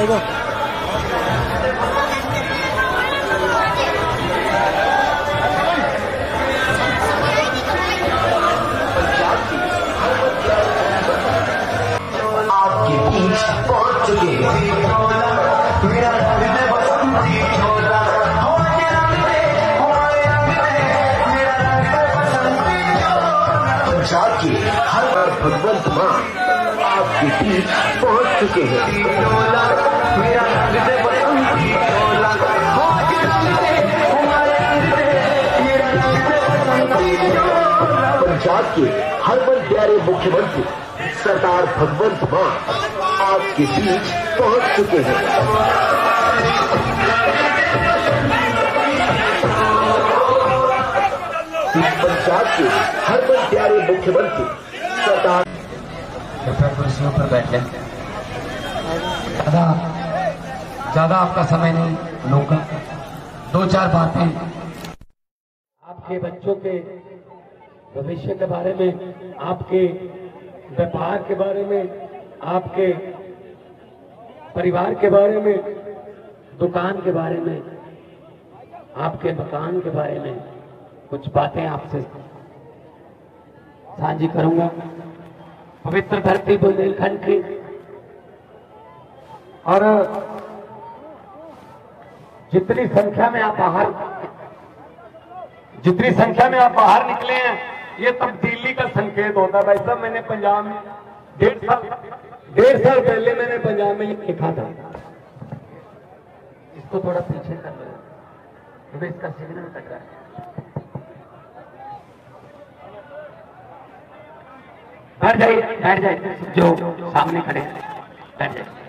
जाएगा। आपके बीच पहुंच चुके पंजाब की हर बार भगवंत मां आपके बीच पहुंच चुके हैं। पंजाब के हरमन प्यारे मुख्यमंत्री सरदार भगवंत मान आपके बीच पहुंच चुके हैं। पंजाब के हरमन प्यारे मुख्यमंत्री सरदार कुर्सियों पर बैठे। ज्यादा आपका समय नहीं लूंगा। 2-4 बातें आपके बच्चों के भविष्य के बारे में, आपके व्यापार के बारे में, आपके परिवार के बारे में, दुकान के बारे में, आपके मकान के बारे में कुछ बातें आपसे साझी करूंगा। पवित्र धरती बुंदेलखंड की और जितनी संख्या में आप बाहर निकले हैं, ये तब्दीली का संकेत होता है। भाई साहब, मैंने पंजाब में 1.5 साल पहले मैंने पंजाब में ये देखा था। इसको थोड़ा पीछे कर लो क्योंकि इसका सिग्नल कट रहा है। बैठ जाइए जो सामने खड़े हैं, बैठ जाइए।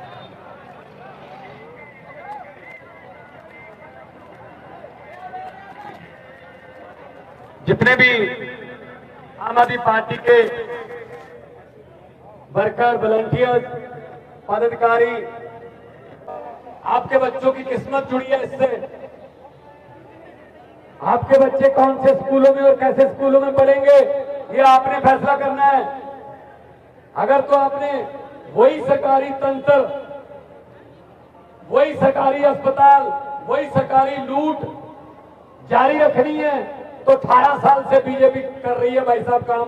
जितने भी आम आदमी पार्टी के वर्कर, वॉलंटियर्स, पदाधिकारी, आपके बच्चों की किस्मत जुड़ी है इससे। आपके बच्चे कौन से स्कूलों में और कैसे स्कूलों में पढ़ेंगे, ये आपने फैसला करना है। अगर तो आपने वही सरकारी तंत्र, वही सरकारी अस्पताल, वही सरकारी लूट जारी रखनी है तो 18 साल से बीजेपी कर रही है भाई साहब काम,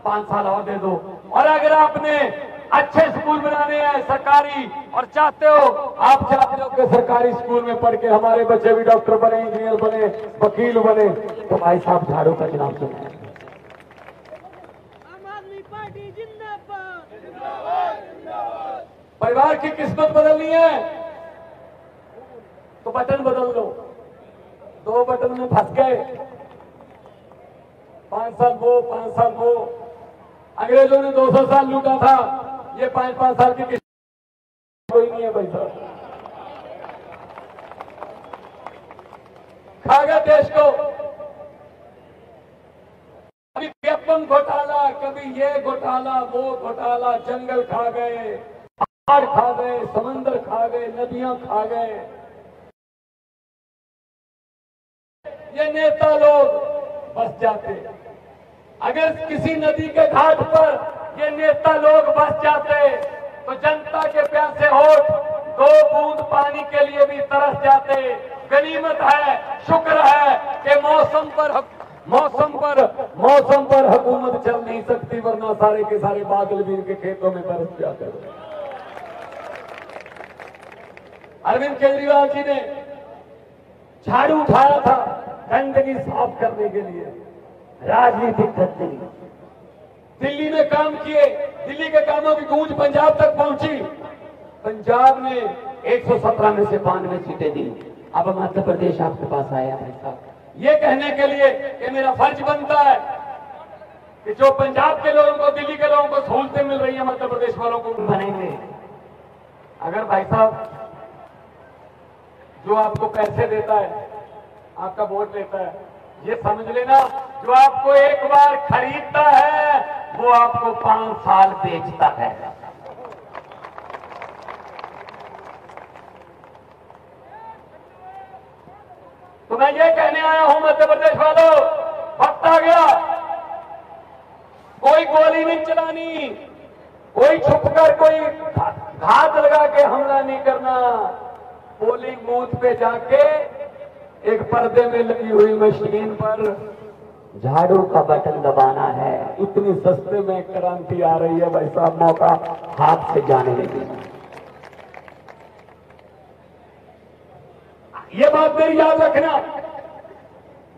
5 साल और दे दो। और अगर आपने अच्छे स्कूल बनाने हैं सरकारी और चाहते हो कि सरकारी स्कूल में पढ़ के हमारे बच्चे भी डॉक्टर बने, इंजीनियर बने, वकील बने, तो भाई साहब झाड़ू का चुनाव चुने। परिवार की किस्मत बदलनी है तो बटन बदल दो। 2 बटन में फंस गए, 5 साल वो, 5 साल वो। अंग्रेजों ने 200 साल लूटा था, ये 5-5 साल की किस्मत कोई नहीं है भाई साहब। खा गए देश को। कभी व्यापम घोटाला, कभी ये घोटाला, वो घोटाला, जंगल खा गए, पहाड़ खा गए, समंदर खा गए, नदियां खा गए। ये नेता लोग बस जाते। अगर किसी नदी के घाट पर ये नेता लोग बस जाते तो जनता के प्यासे होठ 2 बूंद पानी के लिए भी तरस जाते। गनीमत है, शुक्र है कि मौसम पर हुकूमत चल नहीं सकती, वरना सारे के सारे बादल भी इनके खेतों में बरस जाते। अरविंद केजरीवाल जी ने झाड़ू उठाया था गंदगी साफ करने के लिए, राजनीतिक गंदगी। दिल्ली में काम किए, दिल्ली के कामों की गूंज पंजाब तक पहुंची। पंजाब ने 117 में से 92 सीटें दी। अब मध्य प्रदेश आपके पास आया भाई साहब, ये कहने के लिए कि मेरा फर्ज बनता है कि जो पंजाब के लोगों को, दिल्ली के लोगों को सहूलतें मिल रही है, मध्य प्रदेश वालों को बनेंगे। अगर भाई साहब जो आपको पैसे देता है, आपका वोट लेता है, ये समझ लेना, जो आपको एक बार खरीदता है वो आपको 5 साल बेचता है। तो मैं ये कहने आया हूं मध्य प्रदेश वालों, वक्त आ गया। कोई गोली नहीं चलानी, कोई छुपकर कोई घात लगा के हमला नहीं करना, पोलिंग बूथ पे जाके एक पर्दे में लगी हुई मशीन पर झाड़ू का बटन दबाना है। इतनी सस्ते में क्रांति आ रही है भाई साहब, मौका हाथ से जाने लगी। ये बात मेरी याद रखना,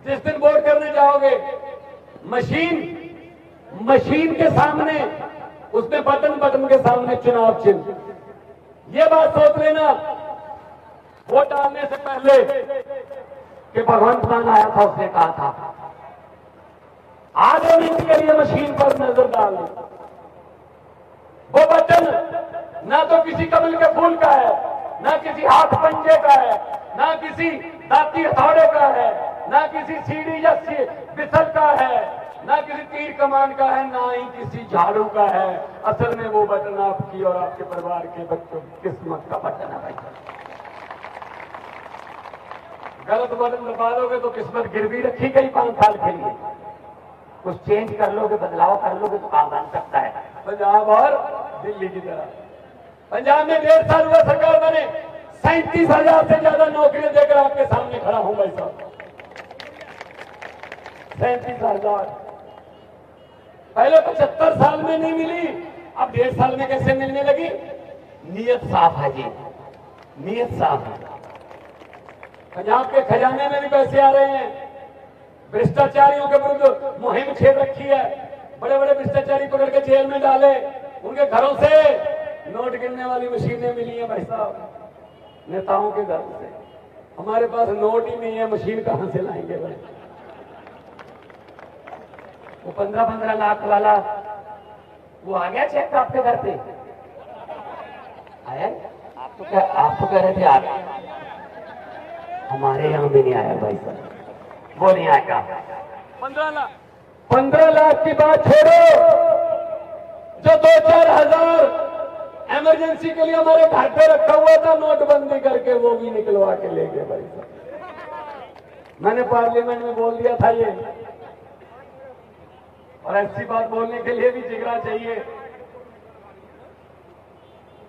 जिस दिन वोट करने जाओगे मशीन के सामने, उसमें बटन के सामने चुनाव चिन्ह। ये बात सोच लेना वोट डालने से पहले कि भगवंत मान आया था, उसने कहा था आधे मिनट के लिए मशीन पर नजर डाल ली। वो बटन ना तो किसी कमल के फूल का है, ना किसी हाथ पंजे का है, ना किसी दाती हथौड़े का है, ना किसी सीढ़ी या बिसल का है, ना किसी तीर कमान का है, ना ही किसी झाड़ू का है। असल में वो बटन आपकी और आपके परिवार के बच्चों की किस्मत का बटन है भाई। गलत बटन दबा लोगे तो किस्मत गिरवी रखी गई 5 साल के लिए। कुछ चेंज कर लोगे, बदलाव कर लोगे तो काम बन सकता है। पंजाब और दिल्ली की तरह पंजाब में 1.5 साल हुआ सरकार बने, 37,000 से ज्यादा नौकरियां देकर आपके सामने खड़ा हूं भाई साहब। 37,000 पहले 75 साल में नहीं मिली, अब 1.5 साल में कैसे मिलने लगी? नीयत साफ है जी, नीयत साफ है। पंजाब के खजाने में भी पैसे आ रहे हैं। भ्रष्टाचारियों के विरुद्ध मुहिम छेड़ रखी है। बड़े बड़े भ्रष्टाचारी पकड़ के जेल में डाले, उनके घरों से नोट गिनने वाली मशीनें मिली हैं भाई साहब, नेताओं के घर से। हमारे पास नोट ही नहीं है, मशीन कहां से लाएंगे भाई? वो 15-15 लाख वाला वो आ गया चेक आपके घर पे आया? आप तो कह रहे थे आ गया, हमारे यहां भी नहीं आया भाई साहब, वो नहीं आएगा। 15 लाख की बात छोड़ो, जो 2-4 हजार इमरजेंसी के लिए हमारे घर पे रखा हुआ था नोटबंदी करके, वो भी निकलवा के ले गए भाई साहब। मैंने पार्लियामेंट में बोल दिया था ये, और ऐसी बात बोलने के लिए भी जिगरा चाहिए।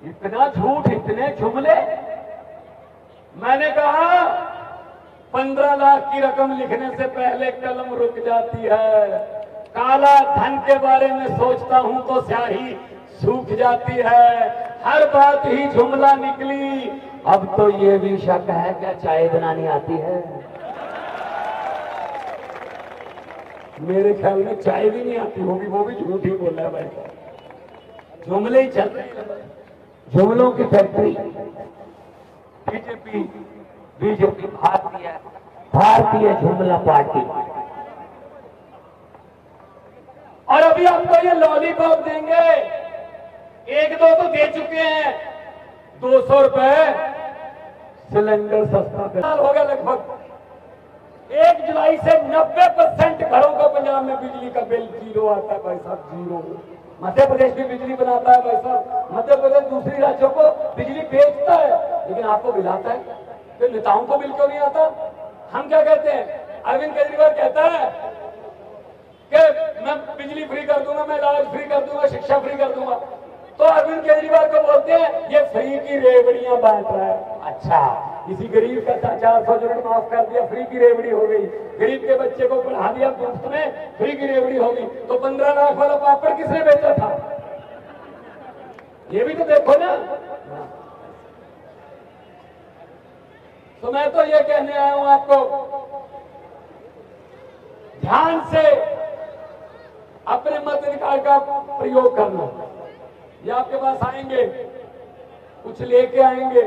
इतना झूठ, इतने जुमले। मैंने कहा 15 लाख की रकम लिखने से पहले कलम रुक जाती है। काला धन के बारे में सोचता हूं तो स्याही सूख जाती है। हर बात ही जुमला निकली। अब तो ये भी शक है क्या चाय बनानी आती है? मेरे ख्याल में चाय भी नहीं आती होगी, वो भी झूठ ही बोला है भाई। जुमले ही चल रहे हैं, जुमलों की फैक्ट्री। बीजेपी भारतीय जुमला पार्टी। और अभी आपको ये लॉलीपॉप देंगे, 1-2 तो दे चुके हैं। 200 रुपए सिलेंडर सस्ता हो गया लगभग। 1 जुलाई से 90% घरों को पंजाब में बिजली का बिल 0 आता है भाई साहब, 0। मध्य प्रदेश भी बिजली बनाता है भाई साहब। मध्य प्रदेश दूसरी राज्यों को बिजली बेचता है, लेकिन आपको बिल आता है। तो नेताओं को बिल क्यों नहीं आता? हम क्या कहते हैं? अरविंद केजरीवाल कहता है कि मैं बिजली फ्री कर दूंगा, मैं इलाज फ्री कर दूंगा, शिक्षा फ्री कर दूंगा। तो अरविंद केजरीवाल को बोलते हैं ये फ्री की रेवड़ियां बांट रहा है। अच्छा, किसी गरीब का 400 यूनिट माफ कर दिया, फ्री की रेवड़ी हो गई। गरीब के बच्चे को पढ़ा दिया, मुफ्त में फ्री की रेवड़ी होगी। तो 15 लाख वाला पापड़ किसने बेचा था? ये भी तो देखो ना। तो मैं तो ये कहने आया हूं आपको, ध्यान से अपने मताधिकार का प्रयोग करना। ये आपके पास आएंगे, कुछ लेके आएंगे,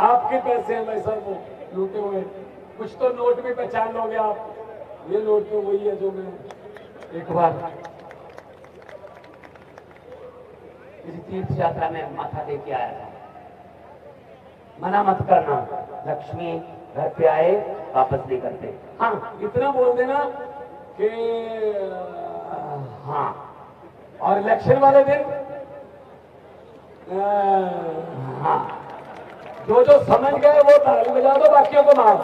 आपके पैसे हैं भाई साहब लूटे हुए। कुछ तो नोट भी पहचान लोगे आप। ये नोट तो वही है जो मैं एक बार किसी तीर्थ यात्रा में माथा दे के आया था। मना मत करना, लक्ष्मी घर पे आए वापस नहीं करते। हाँ, इतना बोल देना कि हाँ, और इलेक्शन वाले दिन हाँ, जो समझ गए वो ताली बजा दो, बाकियों को मार।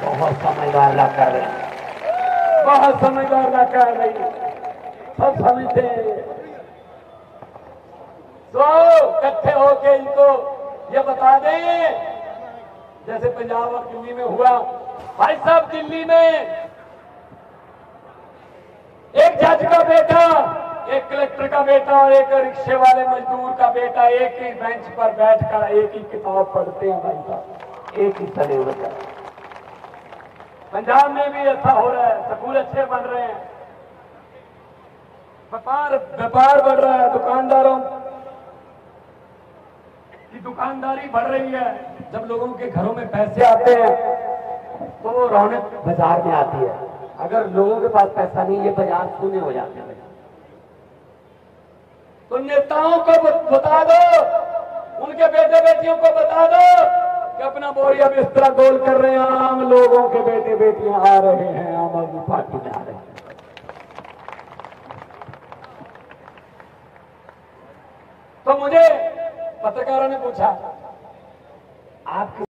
बहुत समझदार इलाका है, बहुत समझदार इलाका है भाई, सब समझते हैं। तो इकट्ठे होके इनको ये बता दें, जैसे पंजाब और दिल्ली में हुआ। भाई साहब, दिल्ली में एक जज का बेटा, एक कलेक्टर का बेटा और एक रिक्शे वाले मजदूर का बेटा एक ही बेंच पर बैठकर एक ही किताब पढ़ते हैं। भाई साहब, एक ही सलेबस है। पंजाब में भी ऐसा हो रहा है, स्कूल अच्छे बन रहे हैं, व्यापार बढ़ रहा है, दुकानदारों की दुकानदारी बढ़ रही है। जब लोगों के घरों में पैसे आते हैं तो वो रौनक बाजार में आती है। अगर लोगों के पास पैसा नहीं, ये बाजार शून्य हो जाते हैं। तो नेताओं को बता दो, उनके बेटे बेटियों को बता दो कि अपना बोरिया बिस्तरा गोल कर रहे हैं, आम लोगों के बेटे बेटियां आ रहे हैं, आम आदमी पार्टी में आ रहे हैं। तो मुझे पत्रकारों ने पूछा, आप